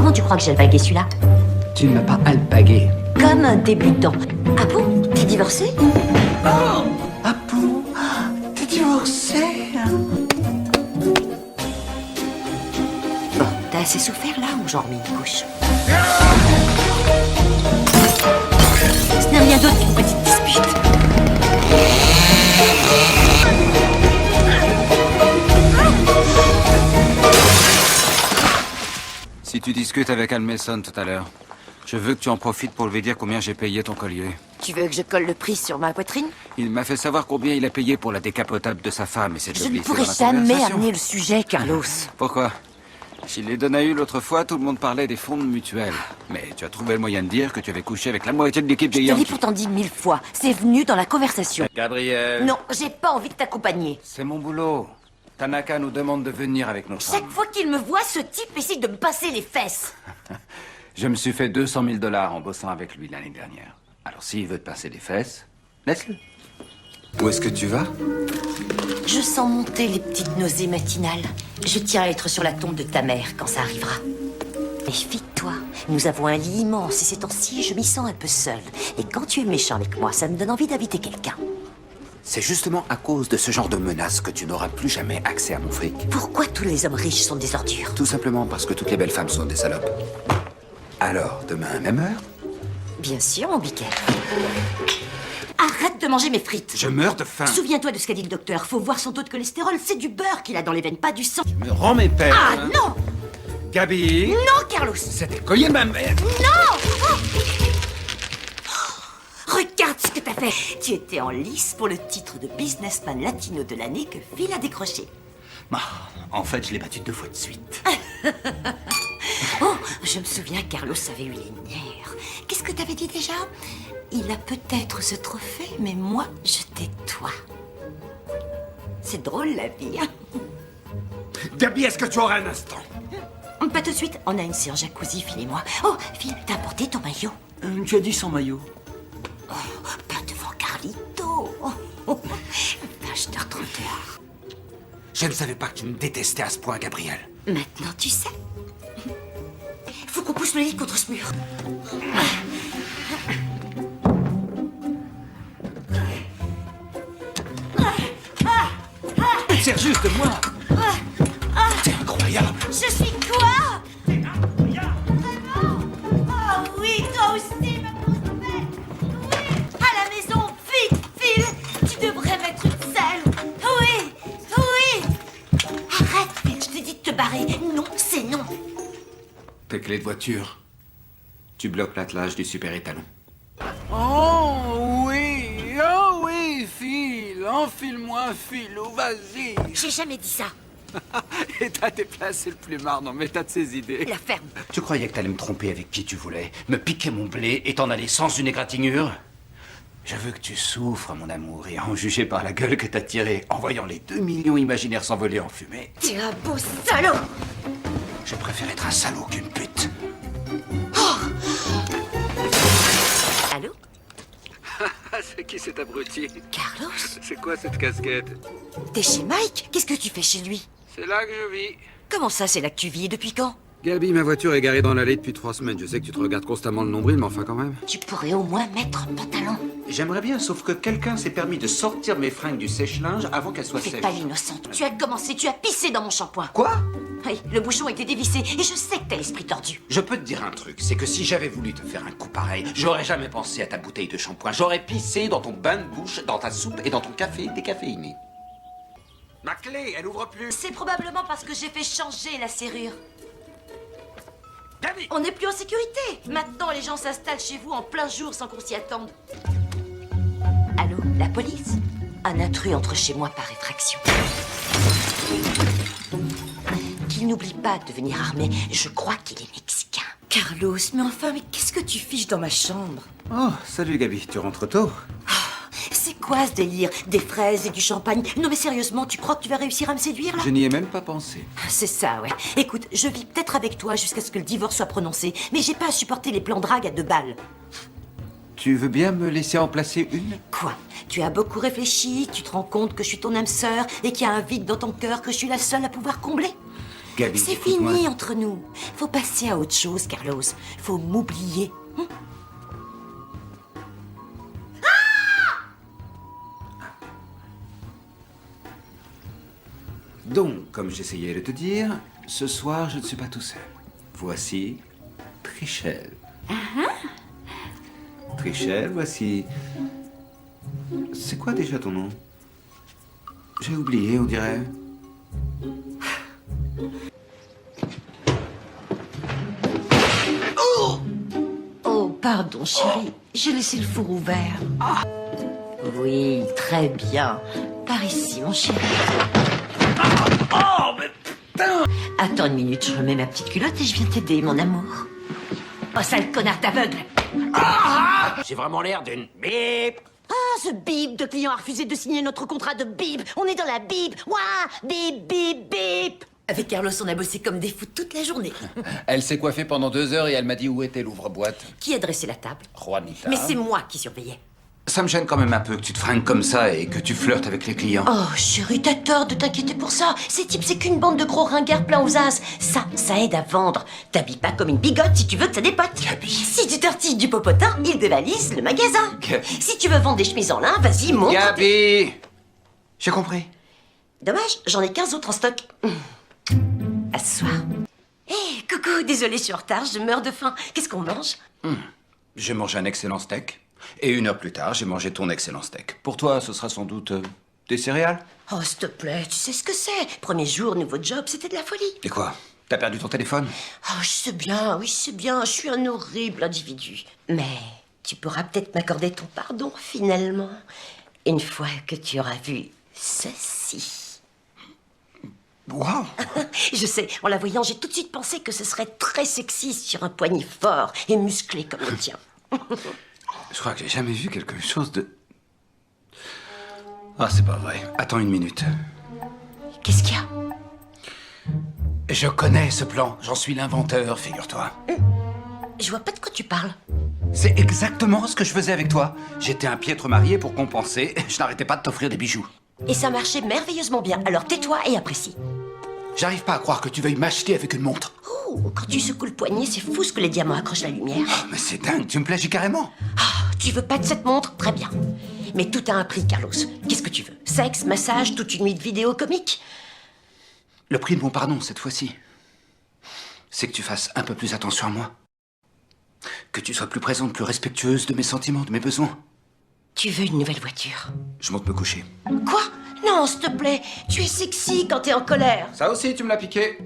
Comment tu crois que j'ai alpagué celui-là? Tu ne m'as pas alpagué. Comme un débutant. Ah bon? T'es divorcé? Oh! Ah bon? T'es divorcé? Bon, t'as assez souffert là ou j'en remets une couche? Ce n'est rien d'autre qu'une petite dispute. Si tu discutes avec Al Mason tout à l'heure, je veux que tu en profites pour lui dire combien j'ai payé ton collier. Tu veux que je colle le prix sur ma poitrine? Il m'a fait savoir combien il a payé pour la décapotable de sa femme et c'est Je ne pourrai jamais amener le sujet, Carlos. Pourquoi? Chez les Donahue l'autre fois, tout le monde parlait des fonds de mutuelle. Mais tu as trouvé le moyen de dire que tu avais couché avec la moitié de l'équipe des Je te l'ai Yankees. pourtant dit 1000 fois. C'est venu dans la conversation. Gabriel. Non, j'ai pas envie de t'accompagner. C'est mon boulot. Tanaka nous demande de venir avec nos femmes. Chaque fois qu'il me voit, ce type essaie de me passer les fesses. Je me suis fait 200 000 $ en bossant avec lui l'année dernière. Alors s'il veut te passer des fesses, laisse-le. Où est-ce que tu vas? Je sens monter les petites nausées matinales. Je tiens à être sur la tombe de ta mère quand ça arrivera. Méfie-toi, nous avons un lit immense et ces temps-ci, je m'y sens un peu seule. Et quand tu es méchant avec moi, ça me donne envie d'inviter quelqu'un. C'est justement à cause de ce genre de menaces que tu n'auras plus jamais accès à mon fric. Pourquoi tous les hommes riches sont des ordures? Tout simplement parce que toutes les belles femmes sont des salopes. Alors, demain, même heure? Bien sûr, mon biquet. Arrête de manger mes frites. Je meurs de faim. Souviens-toi de ce qu'a dit le docteur. Faut voir son taux de cholestérol. C'est du beurre qu'il a dans les veines, pas du sang. Me rends mes pères. Ah non! Gabi. Non, Carlos! C'était le collier de ma mère. Non! Oh! Regarde ce que t'as fait. Tu étais en lice pour le titre de businessman latino de l'année que Phil a décroché. Bah, en fait, je l'ai battu 2 fois de suite. Oh, je me souviens, Carlos avait eu les nerfs. Qu'est-ce que t'avais dit déjà? Il a peut-être ce trophée, mais moi, je t'ai-toi. C'est drôle, la vie. Gabi, est-ce que tu auras un instant? Pas tout de suite, on a une séance jacuzzi, Phil et moi. Oh, Phil, t'as apporté ton maillot? Tu as dit sans maillot. Oh, pas devant Carlito. Oh, je te retrouve dehors. Je ne savais pas que tu me détestais à ce point, Gabriel. Maintenant, tu sais. Faut qu'on pousse le lit contre ce mur. Sergius, de moi. C'est incroyable. Je suis quoi? C'est incroyable. Vraiment? Oh oui, toi aussi, ma grosse bête. Oui, à la maison, vite, Phil. Tu devrais mettre une selle. Oui, oui. Arrête, Phil, je t'ai dit de te barrer. Non, c'est non. Tes clés de voiture. Tu bloques l'attelage du super étalon. Oh oui, Phil, enfile-moi un filou, vas-y. J'ai jamais dit ça. Et t'as déplacé le plumard, non mais t'as de ces idées. La ferme. Tu croyais que t'allais me tromper avec qui tu voulais, me piquer mon blé et t'en aller sans une égratignure? Je veux que tu souffres, mon amour, et en juger par la gueule que t'as tirée en voyant les 2 millions imaginaires s'envoler en fumée. T'es un beau salaud. Je préfère être un salaud qu'une pute. Allô? C'est qui cet abruti? Carlos? C'est quoi cette casquette? T'es chez Mike? Qu'est-ce que tu fais chez lui? C'est là que je vis. Comment ça, c'est là que tu vis? Et depuis quand? Gabi, ma voiture est garée dans l'allée depuis 3 semaines. Je sais que tu te regardes constamment le nombril, mais enfin quand même. Tu pourrais au moins mettre un pantalon. J'aimerais bien, sauf que quelqu'un s'est permis de sortir mes fringues du sèche-linge avant qu'elles soient Fais sèches. pas l'innocente. Tu as commencé, tu as pissé dans mon shampoing. Quoi? Oui, le bouchon était dévissé et je sais que t'as l'esprit tordu. Je peux te dire un truc, c'est que si j'avais voulu te faire un coup pareil, j'aurais jamais pensé à ta bouteille de shampoing. J'aurais pissé dans ton bain de bouche, dans ta soupe et dans ton café décaféiné. Ma clé, elle ouvre plus. C'est probablement parce que j'ai fait changer la serrure. Gabi! On n'est plus en sécurité. Maintenant, les gens s'installent chez vous en plein jour sans qu'on s'y attende. Allô, la police? Un intrus entre chez moi par effraction. Qu'il n'oublie pas de venir armé. Je crois qu'il est mexicain. Carlos, mais enfin, mais qu'est-ce que tu fiches dans ma chambre? Oh, salut Gabi, tu rentres tôt? C'est quoi ce délire? Des fraises et du champagne? Non mais sérieusement, tu crois que tu vas réussir à me séduire là? Je n'y ai même pas pensé. C'est ça, ouais. Écoute, je vis peut-être avec toi jusqu'à ce que le divorce soit prononcé, mais j'ai pas à supporter les plans drague à 2 balles. Tu veux bien me laisser en placer une? Quoi? Tu as beaucoup réfléchi, tu te rends compte que je suis ton âme sœur et qu'il y a un vide dans ton cœur que je suis la seule à pouvoir combler? Gabi, C'est écoute-moi. fini entre nous. Faut passer à autre chose, Carlos. Faut m'oublier. Donc, comme j'essayais de te dire, ce soir, je ne suis pas tout seul. Voici Trichel. Trichel, voici... C'est quoi déjà ton nom? J'ai oublié, on dirait. Oh, pardon, chérie. J'ai laissé le four ouvert. Oui, très bien. Par ici, mon chéri. Oh, mais putain! Attends une minute, je remets ma petite culotte et je viens t'aider, mon amour. Oh, sale connard d'aveugle! J'ai vraiment l'air d'une bip! Ah, ce bip de client a refusé de signer notre contrat de bip. On est dans la bip. Ouah, bip, bip, bip. Avec Carlos, on a bossé comme des fous toute la journée. Elle s'est coiffée pendant 2 heures et elle m'a dit où était l'ouvre-boîte. Qui a dressé la table? Juanita. Mais c'est moi qui surveillais. Ça me gêne quand même un peu que tu te fringues comme ça et que tu flirtes avec les clients. Oh, chérie, t'as tort de t'inquiéter pour ça. Ces types, c'est qu'une bande de gros ringards pleins aux as. Ça aide à vendre. T'habilles pas comme une bigote si tu veux que ça dépote. Gabi. Si tu tortilles du popotin, il dévalise le magasin. Gabi. Si tu veux vendre des chemises en lin, vas-y, monte. Gabi! J'ai compris. Dommage, j'en ai 15 autres en stock. À ce soir. Hé, coucou, désolé, je suis en retard, je meurs de faim. Qu'est-ce qu'on mange? J'ai mangé un excellent steak. Et 1 heure plus tard, j'ai mangé ton excellent steak. Pour toi, ce sera sans doute des céréales? Oh, s'il te plaît, tu sais ce que c'est. Premier jour, nouveau job, c'était de la folie. Et quoi? T'as perdu ton téléphone? Oh, je sais bien, oui, je sais bien, je suis un horrible individu. Mais tu pourras peut-être m'accorder ton pardon, finalement, une fois que tu auras vu ceci. Waouh! Je sais, en la voyant, j'ai tout de suite pensé que ce serait très sexy sur un poignet fort et musclé comme le tien. Je crois que j'ai jamais vu quelque chose de... Ah, c'est pas vrai. Attends 1 minute. Qu'est-ce qu'il y a? Je connais ce plan. J'en suis l'inventeur, figure-toi. Je vois pas de quoi tu parles. C'est exactement ce que je faisais avec toi. J'étais un piètre marié pour compenser. Je n'arrêtais pas de t'offrir des bijoux. Et ça marchait merveilleusement bien, alors tais-toi et apprécie. J'arrive pas à croire que tu veuilles m'acheter avec une montre. Oh, quand tu secoues le poignet, c'est fou ce que les diamants accrochent la lumière. Oh, mais c'est dingue, tu me plagies carrément. Ah, tu veux pas de cette montre? Très bien. Mais tout a un prix, Carlos. Qu'est-ce que tu veux? Sexe, massage, toute une nuit de vidéo comique? Le prix de mon pardon, cette fois-ci, c'est que tu fasses un peu plus attention à moi. Que tu sois plus présente, plus respectueuse de mes sentiments, de mes besoins. Tu veux une nouvelle voiture? Je monte me coucher. Quoi? Non, s'il te plaît. Tu es sexy quand t'es en colère. Ça aussi, tu me l'as piqué.